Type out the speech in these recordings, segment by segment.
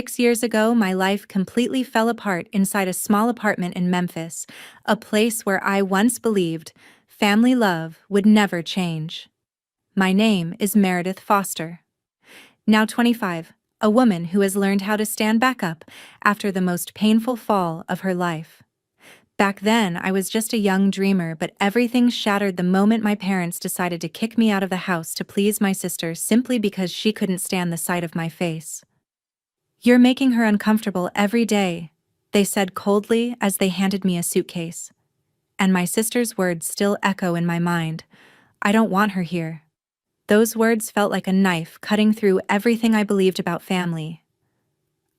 6 years ago, my life completely fell apart inside a small apartment in Memphis, a place where I once believed family love would never change. My name is Meredith Foster. Now 25, a woman who has learned how to stand back up after the most painful fall of her life. Back then, I was just a young dreamer, but everything shattered the moment my parents decided to kick me out of the house to please my sister simply because she couldn't stand the sight of my face. "You're making her uncomfortable every day," they said coldly as they handed me a suitcase. And my sister's words still echo in my mind. "I don't want her here." Those words felt like a knife cutting through everything I believed about family.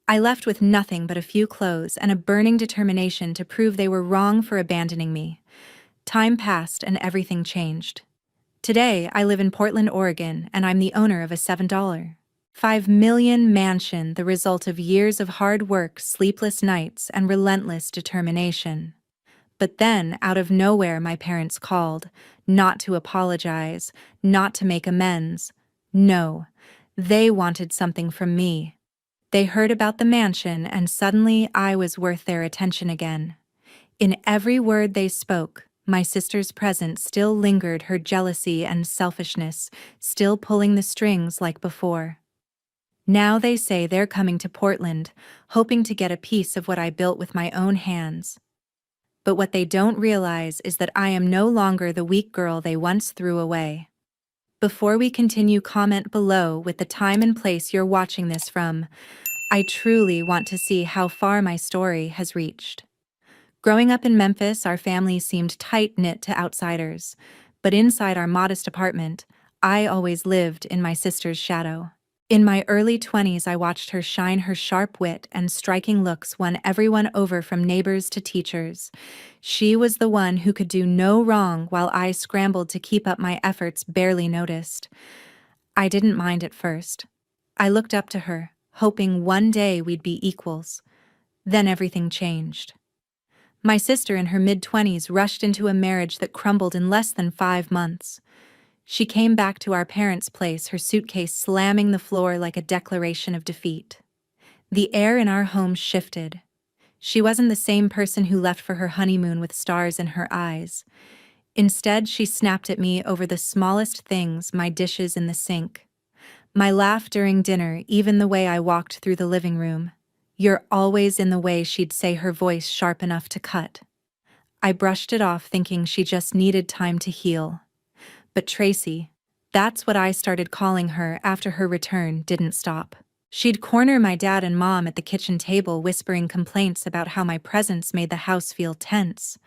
I left with nothing but a few clothes and a burning determination to prove they were wrong for abandoning me. Time passed and everything changed. Today, I live in Portland, Oregon, and I'm the owner of a $7.5 million mansion, the result of years of hard work, sleepless nights, and relentless determination. But then, out of nowhere, my parents called, not to apologize, not to make amends. No, they wanted something from me. They heard about the mansion, and suddenly I was worth their attention again. In every word they spoke, my sister's presence still lingered, her jealousy and selfishness still pulling the strings like before. Now they say they're coming to Portland, hoping to get a piece of what I built with my own hands. But what they don't realize is that I am no longer the weak girl they once threw away. Before we continue, comment below with the time and place you're watching this from. I truly want to see how far my story has reached. Growing up in Memphis, our family seemed tight-knit to outsiders, but inside our modest apartment, I always lived in my sister's shadow. In my early 20s, I watched her shine. Her sharp wit and striking looks won everyone over, from neighbors to teachers. She was the one who could do no wrong, while I scrambled to keep up, my efforts barely noticed. I didn't mind at first. I looked up to her, hoping one day we'd be equals. Then everything changed. My sister, in her mid-20s, rushed into a marriage that crumbled in less than 5 months. She came back to our parents' place, her suitcase slamming the floor like a declaration of defeat. The air in our home shifted. She wasn't the same person who left for her honeymoon with stars in her eyes. Instead, she snapped at me over the smallest things: my dishes in the sink, my laugh during dinner, even the way I walked through the living room. "You're always in the way," she'd say, her voice sharp enough to cut. I brushed it off, thinking she just needed time to heal. But Tracy, that's what I started calling her after her return, didn't stop. She'd corner my dad and mom at the kitchen table, whispering complaints about how my presence made the house feel tense.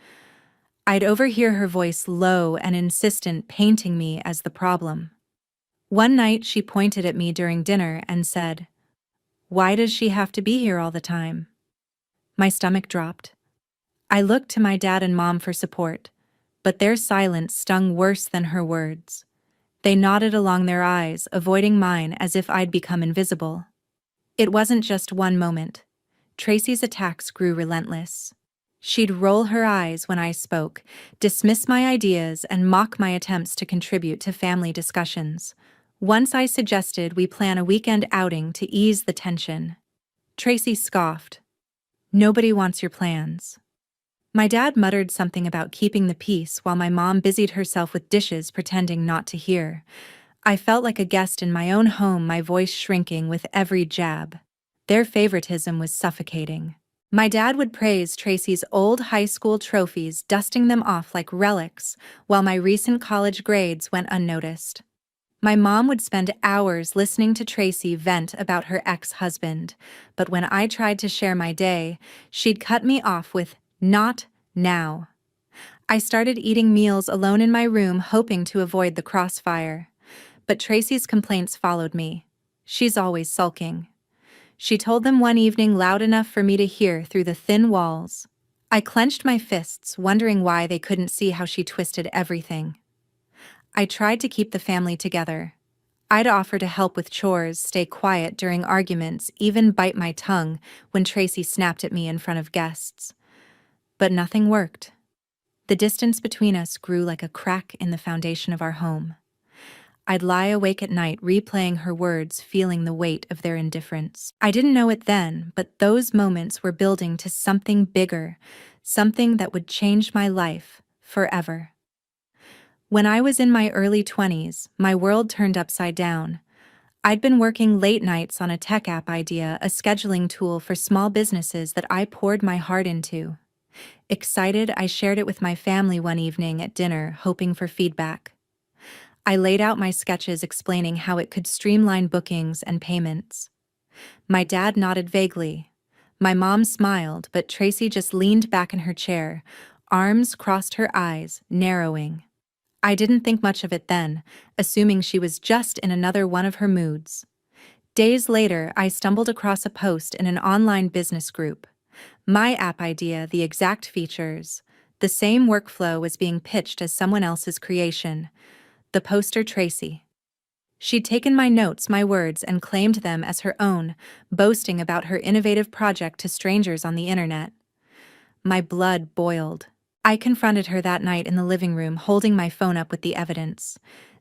I'd overhear her voice, low and insistent, painting me as the problem. One night she pointed at me during dinner and said, "Why does she have to be here all the time?" My stomach dropped. I looked to my dad and mom for support, but their silence stung worse than her words. They nodded along, their eyes avoiding mine as if I'd become invisible. It wasn't just one moment. Tracy's attacks grew relentless. She'd roll her eyes when I spoke, dismiss my ideas, and mock my attempts to contribute to family discussions. Once I suggested we plan a weekend outing to ease the tension. Tracy scoffed. "Nobody wants your plans." My dad muttered something about keeping the peace while my mom busied herself with dishes, pretending not to hear. I felt like a guest in my own home, my voice shrinking with every jab. Their favoritism was suffocating. My dad would praise Tracy's old high school trophies, dusting them off like relics, while my recent college grades went unnoticed. My mom would spend hours listening to Tracy vent about her ex-husband, but when I tried to share my day, she'd cut me off with, "Not now." I started eating meals alone in my room, hoping to avoid the crossfire. But Tracy's complaints followed me. "She's always sulking." She told them one evening, loud enough for me to hear through the thin walls. I clenched my fists, wondering why they couldn't see how she twisted everything. I tried to keep the family together. I'd offer to help with chores, stay quiet during arguments, even bite my tongue when Tracy snapped at me in front of guests. But nothing worked. The distance between us grew like a crack in the foundation of our home. I'd lie awake at night replaying her words, feeling the weight of their indifference. I didn't know it then, but those moments were building to something bigger, something that would change my life forever. When I was in my early 20s, my world turned upside down. I'd been working late nights on a tech app idea, a scheduling tool for small businesses that I poured my heart into. Excited, I shared it with my family one evening at dinner, hoping for feedback. I laid out my sketches explaining how it could streamline bookings and payments. My dad nodded vaguely. My mom smiled, but Tracy just leaned back in her chair, arms crossed, her eyes narrowing. I didn't think much of it then, assuming she was just in another one of her moods. Days later, I stumbled across a post in an online business group. My app idea, the exact features, the same workflow was being pitched as someone else's creation. The poster, Tracy. She'd taken my notes, my words, and claimed them as her own, boasting about her innovative project to strangers on the internet. My blood boiled. I confronted her that night in the living room, holding my phone up with the evidence.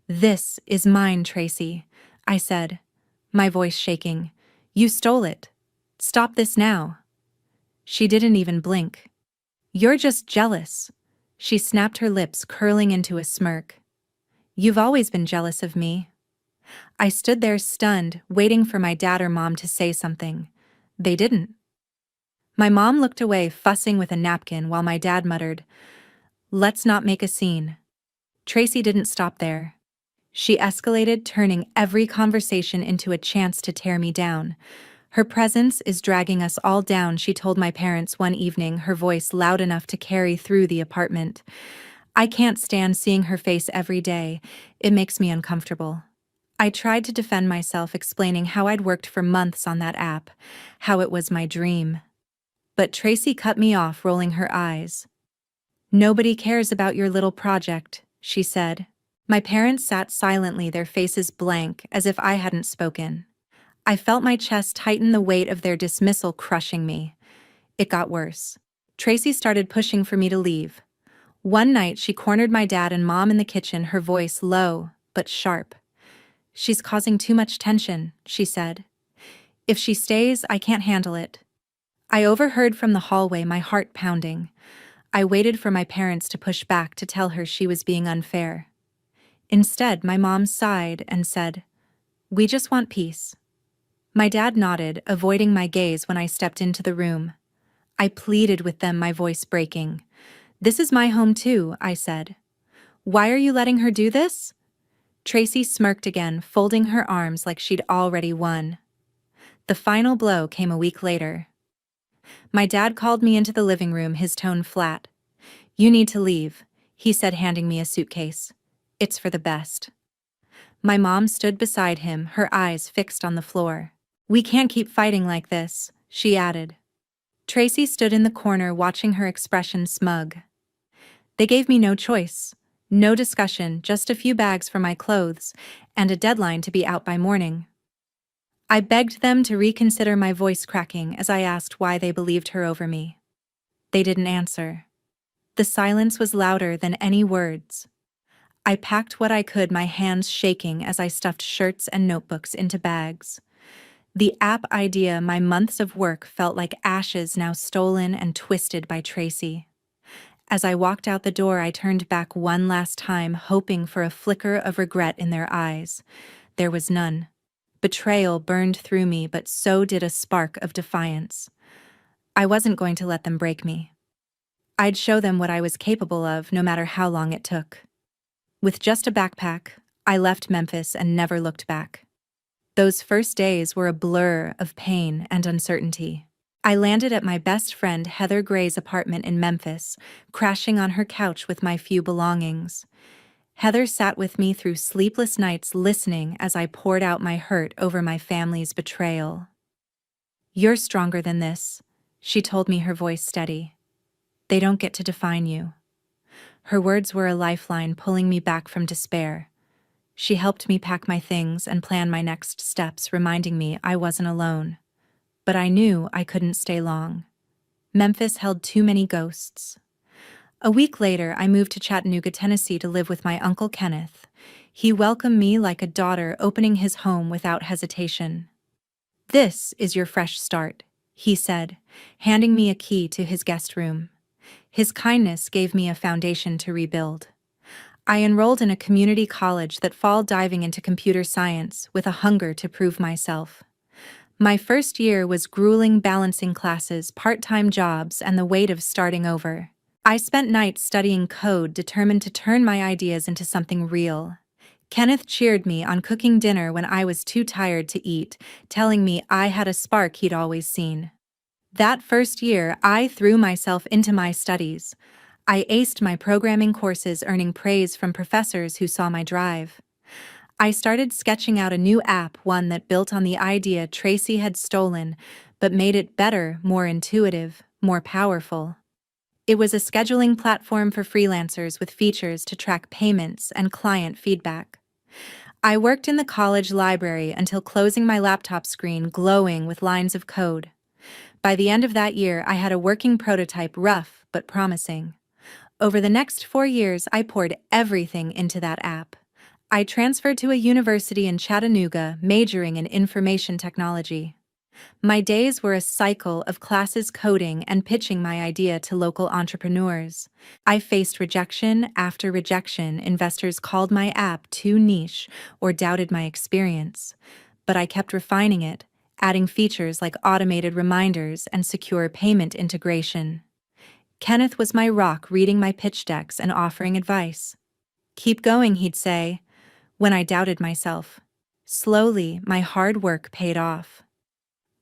"This is mine, Tracy," I said, my voice shaking. "You stole it. Stop this now." She didn't even blink. "You're just jealous." She snapped, her lips curling into a smirk. "You've always been jealous of me." I stood there stunned, waiting for my dad or mom to say something. They didn't. My mom looked away, fussing with a napkin, while my dad muttered, "Let's not make a scene." Tracy didn't stop there. She escalated, turning every conversation into a chance to tear me down. "Her presence is dragging us all down," she told my parents one evening, her voice loud enough to carry through the apartment. "I can't stand seeing her face every day. It makes me uncomfortable." I tried to defend myself, explaining how I'd worked for months on that app, how it was my dream. But Tracy cut me off, rolling her eyes. "Nobody cares about your little project," she said. My parents sat silently, their faces blank, as if I hadn't spoken. I felt my chest tighten, the weight of their dismissal crushing me. It got worse. Tracy started pushing for me to leave. One night, she cornered my dad and mom in the kitchen, her voice low but sharp. "She's causing too much tension," she said. "If she stays, I can't handle it." I overheard from the hallway, my heart pounding. I waited for my parents to push back, to tell her she was being unfair. Instead, my mom sighed and said, "We just want peace." My dad nodded, avoiding my gaze when I stepped into the room. I pleaded with them, my voice breaking. "This is my home too," I said. "Why are you letting her do this?" Tracy smirked again, folding her arms like she'd already won. The final blow came a week later. My dad called me into the living room, his tone flat. "You need to leave," he said, handing me a suitcase. "It's for the best." My mom stood beside him, her eyes fixed on the floor. "We can't keep fighting like this," she added. Tracy stood in the corner, watching, her expression smug. They gave me no choice. No discussion, just a few bags for my clothes, and a deadline to be out by morning. I begged them to reconsider, my voice cracking as I asked why they believed her over me. They didn't answer. The silence was louder than any words. I packed what I could, my hands shaking as I stuffed shirts and notebooks into bags. The app idea, my months of work, felt like ashes now stolen and twisted by Tracy. As I walked out the door, I turned back one last time, hoping for a flicker of regret in their eyes. There was none. Betrayal burned through me, but so did a spark of defiance. I wasn't going to let them break me. I'd show them what I was capable of, no matter how long it took. With just a backpack, I left Memphis and never looked back. Those first days were a blur of pain and uncertainty. I landed at my best friend Heather Gray's apartment in Memphis, crashing on her couch with my few belongings. Heather sat with me through sleepless nights, listening as I poured out my hurt over my family's betrayal. "You're stronger than this," she told me, her voice steady. "They don't get to define you." Her words were a lifeline, pulling me back from despair. She helped me pack my things and plan my next steps, reminding me I wasn't alone. But I knew I couldn't stay long. Memphis held too many ghosts. A week later, I moved to Chattanooga, Tennessee to live with my uncle Kenneth. He welcomed me like a daughter opening his home without hesitation. "This is your fresh start," he said, handing me a key to his guest room. His kindness gave me a foundation to rebuild. I enrolled in a community college that fall diving into computer science with a hunger to prove myself. My first year was grueling, balancing classes, part-time jobs, and the weight of starting over. I spent nights studying code, determined to turn my ideas into something real. Kenneth cheered me on cooking dinner when I was too tired to eat, telling me I had a spark he'd always seen. That first year, I threw myself into my studies. I aced my programming courses, earning praise from professors who saw my drive. I started sketching out a new app, one that built on the idea Tracy had stolen, but made it better, more intuitive, more powerful. It was a scheduling platform for freelancers with features to track payments and client feedback. I worked in the college library until closing my laptop screen glowing with lines of code. By the end of that year, I had a working prototype, rough but promising. Over the next 4 years, I poured everything into that app. I transferred to a university in Chattanooga, majoring in information technology. My days were a cycle of classes, coding, and pitching my idea to local entrepreneurs. I faced rejection after rejection. Investors called my app too niche or doubted my experience. But I kept refining it, adding features like automated reminders and secure payment integration. Kenneth was my rock, reading my pitch decks and offering advice. "Keep going," he'd say, when I doubted myself. Slowly, my hard work paid off.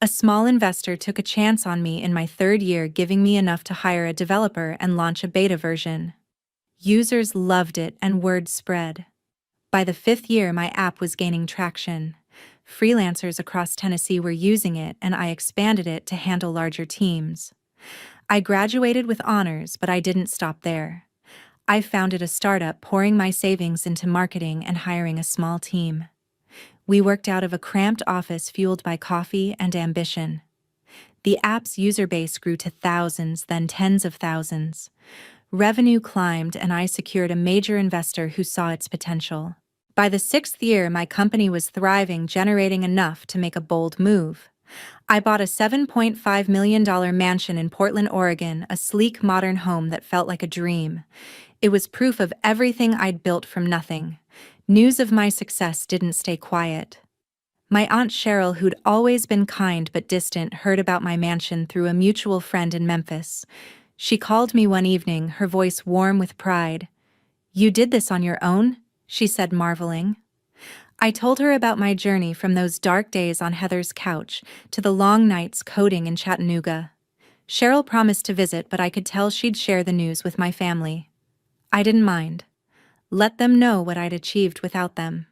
A small investor took a chance on me in my third year, giving me enough to hire a developer and launch a beta version. Users loved it and word spread. By the 5th year, my app was gaining traction. Freelancers across Tennessee were using it, and I expanded it to handle larger teams. I graduated with honors, but I didn't stop there. I founded a startup, pouring my savings into marketing and hiring a small team. We worked out of a cramped office, fueled by coffee and ambition. The app's user base grew to thousands, then tens of thousands. Revenue climbed, and I secured a major investor who saw its potential. By the 6th year, my company was thriving, generating enough to make a bold move. I bought a $7.5 million mansion in Portland, Oregon, a sleek, modern home that felt like a dream. It was proof of everything I'd built from nothing. News of my success didn't stay quiet. My Aunt Cheryl, who'd always been kind but distant, heard about my mansion through a mutual friend in Memphis. She called me one evening, her voice warm with pride. "You did this on your own?" she said, marveling. I told her about my journey, from those dark days on Heather's couch to the long nights coding in Chattanooga. Cheryl promised to visit, but I could tell she'd share the news with my family. I didn't mind. Let them know what I'd achieved without them.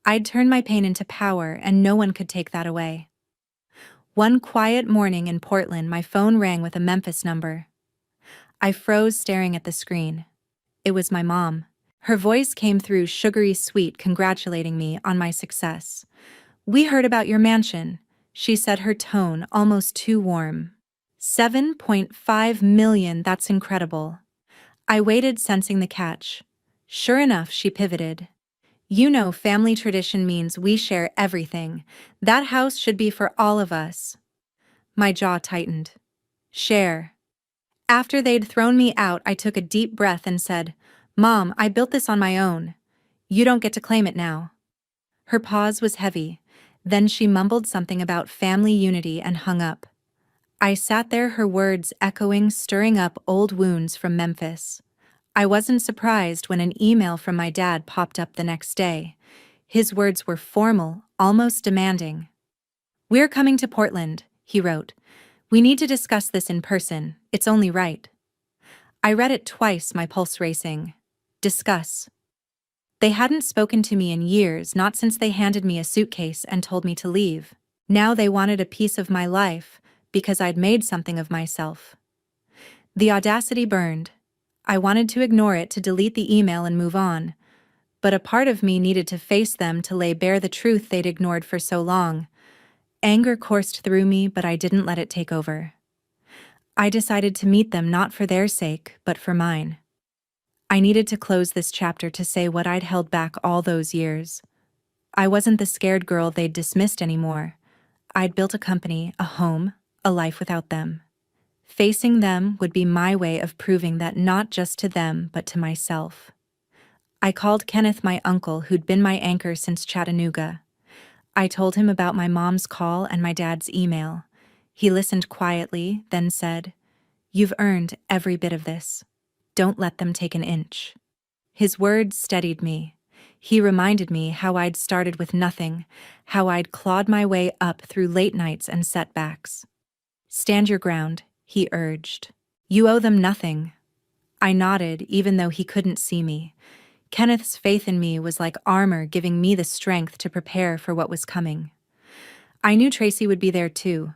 I'd turn my pain into power, and no one could take that away. One quiet morning in Portland, my phone rang with a Memphis number. I froze, staring at the screen. It was my mom. Her voice came through sugary sweet, congratulating me on my success. "We heard about your mansion," she said, her tone almost too warm. $7.5 million, that's incredible." I waited, sensing the catch. Sure enough, she pivoted. "You know, family tradition means we share everything. That house should be for all of us." My jaw tightened. Share. After they'd thrown me out, I took a deep breath and said, "Mom, I built this on my own. You don't get to claim it now." Her pause was heavy. Then she mumbled something about family unity and hung up. I sat there, her words echoing, stirring up old wounds from Memphis. I wasn't surprised when an email from my dad popped up the next day. His words were formal, almost demanding. "We're coming to Portland," he wrote. "We need to discuss this in person. It's only right." I read it twice, my pulse racing. Discuss. They hadn't spoken to me in years, not since they handed me a suitcase and told me to leave. Now they wanted a piece of my life, because I'd made something of myself. The audacity burned. I wanted to ignore it, to delete the email and move on. But a part of me needed to face them, to lay bare the truth they'd ignored for so long. Anger coursed through me, but I didn't let it take over. I decided to meet them, not for their sake, but for mine. I needed to close this chapter to say what I'd held back all those years. I wasn't the scared girl they'd dismissed anymore. I'd built a company, a home, a life without them. Facing them would be my way of proving that not just to them but to myself. I called Kenneth, my uncle, who'd been my anchor since Chattanooga. I told him about my mom's call and my dad's email. He listened quietly, then said, "You've earned every bit of this. Don't let them take an inch." His words steadied me. He reminded me how I'd started with nothing, how I'd clawed my way up through late nights and setbacks. "Stand your ground," he urged. "You owe them nothing." I nodded, even though he couldn't see me. Kenneth's faith in me was like armor, giving me the strength to prepare for what was coming. I knew Tracy would be there too.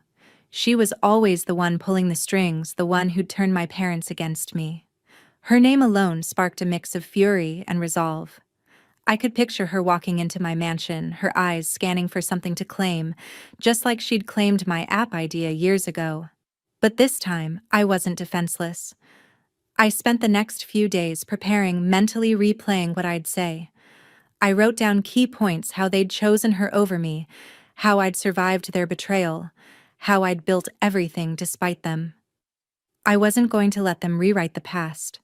She was always the one pulling the strings, the one who'd turn my parents against me. Her name alone sparked a mix of fury and resolve. I could picture her walking into my mansion, her eyes scanning for something to claim, just like she'd claimed my app idea years ago. But this time, I wasn't defenseless. I spent the next few days preparing, mentally replaying what I'd say. I wrote down key points: how they'd chosen her over me, how I'd survived their betrayal, how I'd built everything despite them. I wasn't going to let them rewrite the past.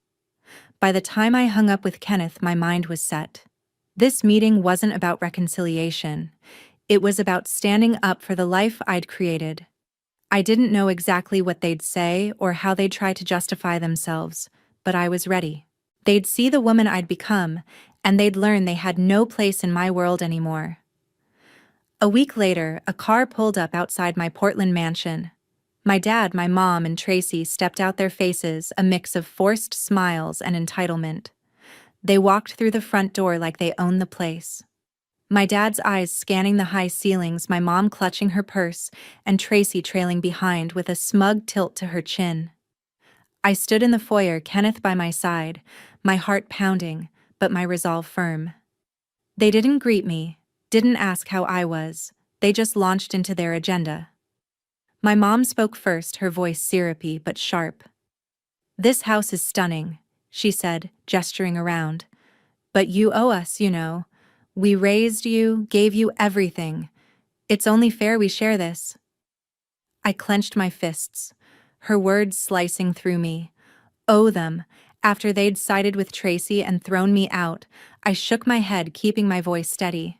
By the time I hung up with Kenneth, my mind was set. This meeting wasn't about reconciliation. It was about standing up for the life I'd created. I didn't know exactly what they'd say or how they'd try to justify themselves, but I was ready. They'd see the woman I'd become, and they'd learn they had no place in my world anymore. A week later, a car pulled up outside my Portland mansion. My dad, my mom, and Tracy stepped out, their faces a mix of forced smiles and entitlement. They walked through the front door like they owned the place. My dad's eyes scanning the high ceilings, my mom clutching her purse, and Tracy trailing behind with a smug tilt to her chin. I stood in the foyer, Kenneth by my side, my heart pounding, but my resolve firm. They didn't greet me, didn't ask how I was, they just launched into their agenda. My mom spoke first, her voice syrupy but sharp. "This house is stunning," she said, gesturing around. "But you owe us, you know. We raised you, gave you everything. It's only fair we share this." I clenched my fists, her words slicing through me. Owe them. After they'd sided with Tracy and thrown me out, I shook my head, keeping my voice steady.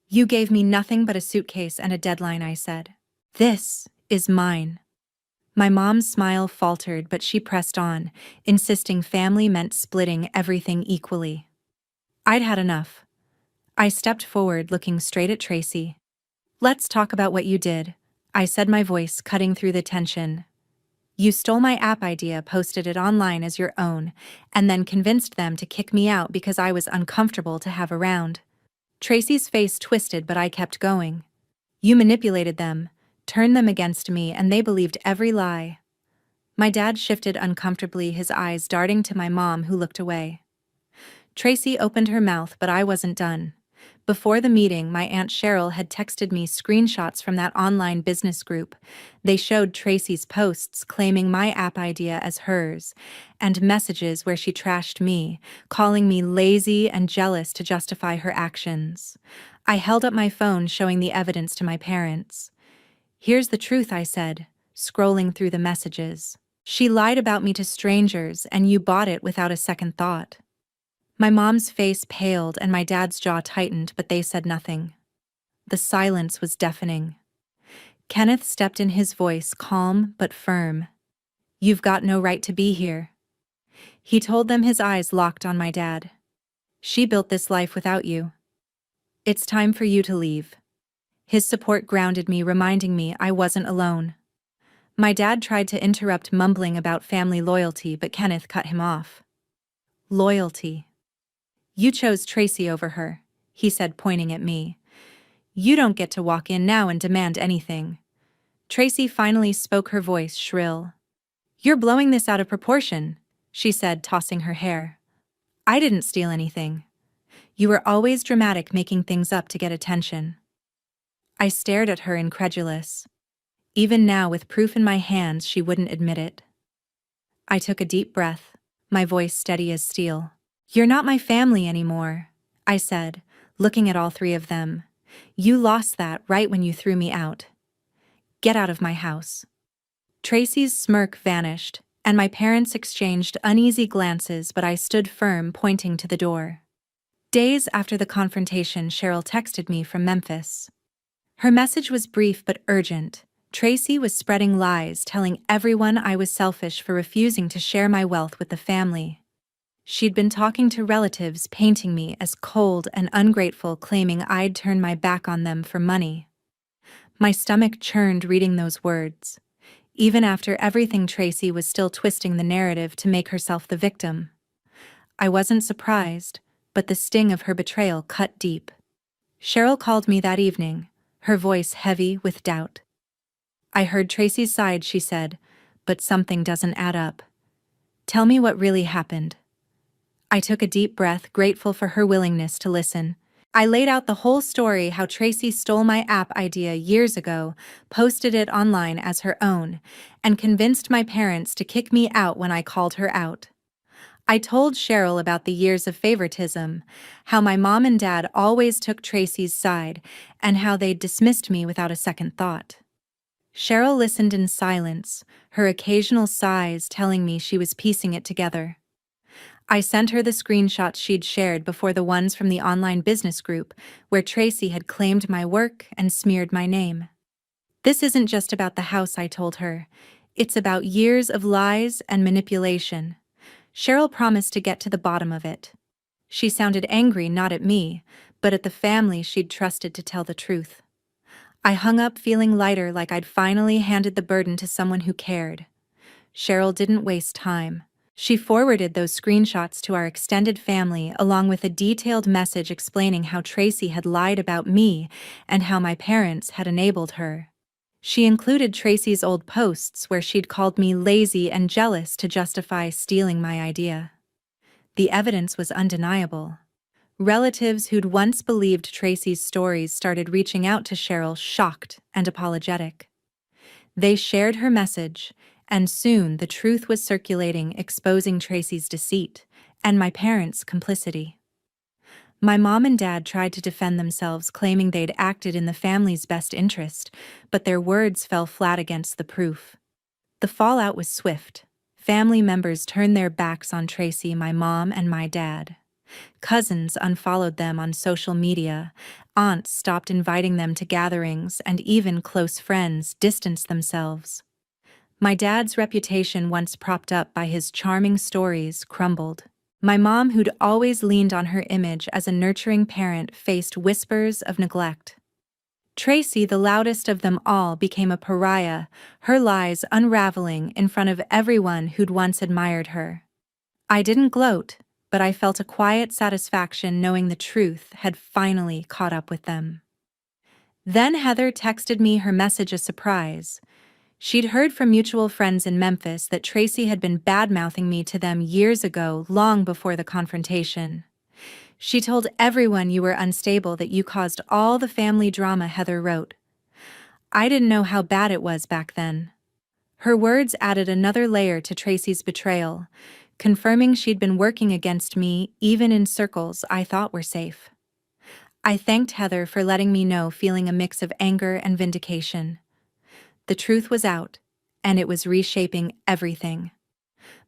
"You gave me nothing but a suitcase and a deadline," I said. "This is mine." My mom's smile faltered, but she pressed on, insisting family meant splitting everything equally. I'd had enough. I stepped forward, looking straight at Tracy. "Let's talk about what you did," I said, my voice cutting through the tension. "You stole my app idea, posted it online as your own, and then convinced them to kick me out because I was uncomfortable to have around." Tracy's face twisted, but I kept going. "You manipulated them, turned them against me, and they believed every lie." My dad shifted uncomfortably, his eyes darting to my mom, who looked away. Tracy opened her mouth, but I wasn't done. Before the meeting, my Aunt Cheryl had texted me screenshots from that online business group. They showed Tracy's posts claiming my app idea as hers, and messages where she trashed me, calling me lazy and jealous to justify her actions. I held up my phone, showing the evidence to my parents. "Here's the truth," I said, scrolling through the messages. "She lied about me to strangers, and you bought it without a second thought." My mom's face paled and my dad's jaw tightened, but they said nothing. The silence was deafening. Kenneth stepped in, his voice calm but firm. "You've got no right to be here," he told them, his eyes locked on my dad. "She built this life without you. It's time for you to leave." His support grounded me, reminding me I wasn't alone. My dad tried to interrupt, mumbling about family loyalty, but Kenneth cut him off. "Loyalty? You chose Tracy over her," he said, pointing at me. "You don't get to walk in now and demand anything." Tracy finally spoke, her voice shrill. "You're blowing this out of proportion," she said, tossing her hair. "I didn't steal anything. You were always dramatic, making things up to get attention." I stared at her, incredulous. Even now, with proof in my hands, she wouldn't admit it. I took a deep breath, my voice steady as steel. "You're not my family anymore," I said, looking at all three of them. "You lost that right when you threw me out. Get out of my house." Tracy's smirk vanished, and my parents exchanged uneasy glances, but I stood firm, pointing to the door. Days after the confrontation, Cheryl texted me from Memphis. Her message was brief but urgent. Tracy was spreading lies, telling everyone I was selfish for refusing to share my wealth with the family. She'd been talking to relatives, painting me as cold and ungrateful, claiming I'd turn my back on them for money. My stomach churned reading those words. Even after everything, Tracy was still twisting the narrative to make herself the victim. I wasn't surprised, but the sting of her betrayal cut deep. Cheryl called me that evening, her voice heavy with doubt. "I heard Tracy's side," she said, "but something doesn't add up. Tell me what really happened." I took a deep breath, grateful for her willingness to listen. I laid out the whole story: how Tracy stole my app idea years ago, posted it online as her own, and convinced my parents to kick me out when I called her out. I told Cheryl about the years of favoritism, how my mom and dad always took Tracy's side, and how they'd dismissed me without a second thought. Cheryl listened in silence, her occasional sighs telling me she was piecing it together. I sent her the screenshots she'd shared before, the ones from the online business group, where Tracy had claimed my work and smeared my name. "This isn't just about the house," I told her. "It's about years of lies and manipulation." Cheryl promised to get to the bottom of it. She sounded angry, not at me, but at the family she'd trusted to tell the truth. I hung up feeling lighter, like I'd finally handed the burden to someone who cared. Cheryl didn't waste time. She forwarded those screenshots to our extended family, along with a detailed message explaining how Tracy had lied about me and how my parents had enabled her. She included Tracy's old posts where she'd called me lazy and jealous to justify stealing my idea. The evidence was undeniable. Relatives who'd once believed Tracy's stories started reaching out to Cheryl, shocked and apologetic. They shared her message, and soon the truth was circulating, exposing Tracy's deceit and my parents' complicity. My mom and dad tried to defend themselves, claiming they'd acted in the family's best interest, but their words fell flat against the proof. The fallout was swift. Family members turned their backs on Tracy, my mom and my dad. Cousins unfollowed them on social media, aunts stopped inviting them to gatherings, and even close friends distanced themselves. My dad's reputation, once propped up by his charming stories, crumbled. My mom, who'd always leaned on her image as a nurturing parent, faced whispers of neglect. Tracy, the loudest of them all, became a pariah, her lies unraveling in front of everyone who'd once admired her. I didn't gloat, but I felt a quiet satisfaction knowing the truth had finally caught up with them. Then Heather texted me her message, a surprise. She'd heard from mutual friends in Memphis that Tracy had been bad-mouthing me to them years ago, long before the confrontation. "She told everyone you were unstable, that you caused all the family drama," Heather wrote. I didn't know how bad it was back then. Her words added another layer to Tracy's betrayal, confirming she'd been working against me even in circles I thought were safe. I thanked Heather for letting me know, feeling a mix of anger and vindication. The truth was out, and it was reshaping everything.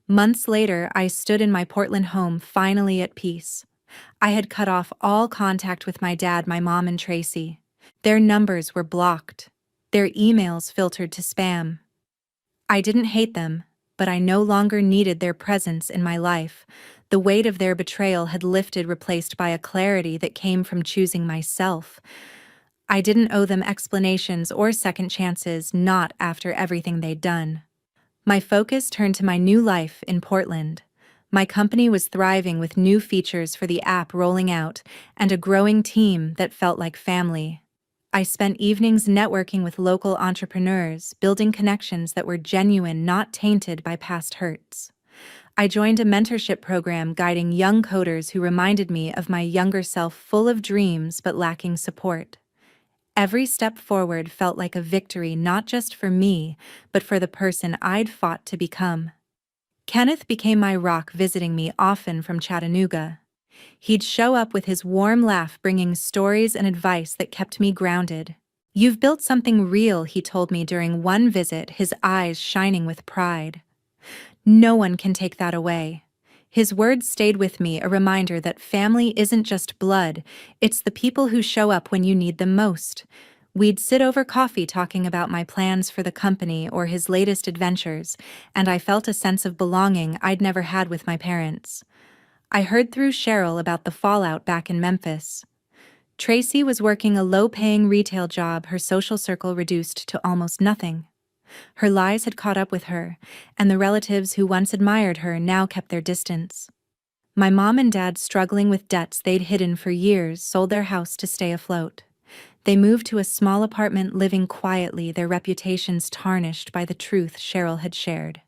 Months later, I stood in my Portland home, finally at peace. I had cut off all contact with my dad, my mom, and Tracy. Their numbers were blocked, their emails filtered to spam. I didn't hate them, but I no longer needed their presence in my life. The weight of their betrayal had lifted, replaced by a clarity that came from choosing myself. I didn't owe them explanations or second chances, not after everything they'd done. My focus turned to my new life in Portland. My company was thriving, with new features for the app rolling out and a growing team that felt like family. I spent evenings networking with local entrepreneurs, building connections that were genuine, not tainted by past hurts. I joined a mentorship program guiding young coders who reminded me of my younger self, full of dreams but lacking support. Every step forward felt like a victory, not just for me, but for the person I'd fought to become. Kenneth became my rock, visiting me often from Chattanooga. He'd show up with his warm laugh, bringing stories and advice that kept me grounded. "You've built something real," he told me during one visit, his eyes shining with pride. "No one can take that away." His words stayed with me, a reminder that family isn't just blood, it's the people who show up when you need them most. We'd sit over coffee talking about my plans for the company or his latest adventures, and I felt a sense of belonging I'd never had with my parents. I heard through Cheryl about the fallout back in Memphis. Tracy was working a low-paying retail job, her social circle reduced to almost nothing. Her lies had caught up with her, and the relatives who once admired her now kept their distance. My mom and dad, struggling with debts they'd hidden for years, sold their house to stay afloat. They moved to a small apartment, living quietly, their reputations tarnished by the truth Cheryl had shared.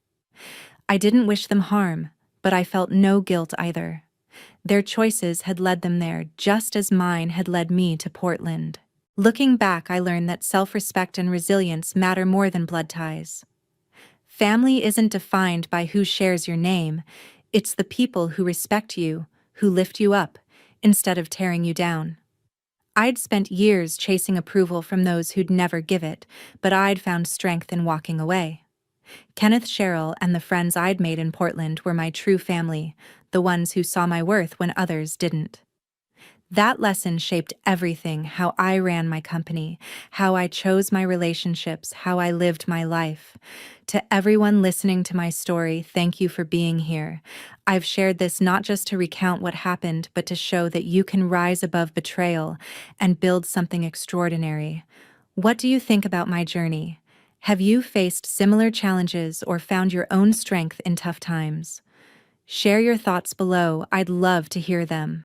I didn't wish them harm, but I felt no guilt either. Their choices had led them there, just as mine had led me to Portland. Looking back, I learned that self-respect and resilience matter more than blood ties. Family isn't defined by who shares your name, it's the people who respect you, who lift you up, instead of tearing you down. I'd spent years chasing approval from those who'd never give it, but I'd found strength in walking away. Kenneth, Cheryl, and the friends I'd made in Portland were my true family, the ones who saw my worth when others didn't. That lesson shaped everything: how I ran my company, how I chose my relationships, how I lived my life. To everyone listening to my story, thank you for being here. I've shared this not just to recount what happened, but to show that you can rise above betrayal and build something extraordinary. What do you think about my journey? Have you faced similar challenges or found your own strength in tough times? Share your thoughts below, I'd love to hear them.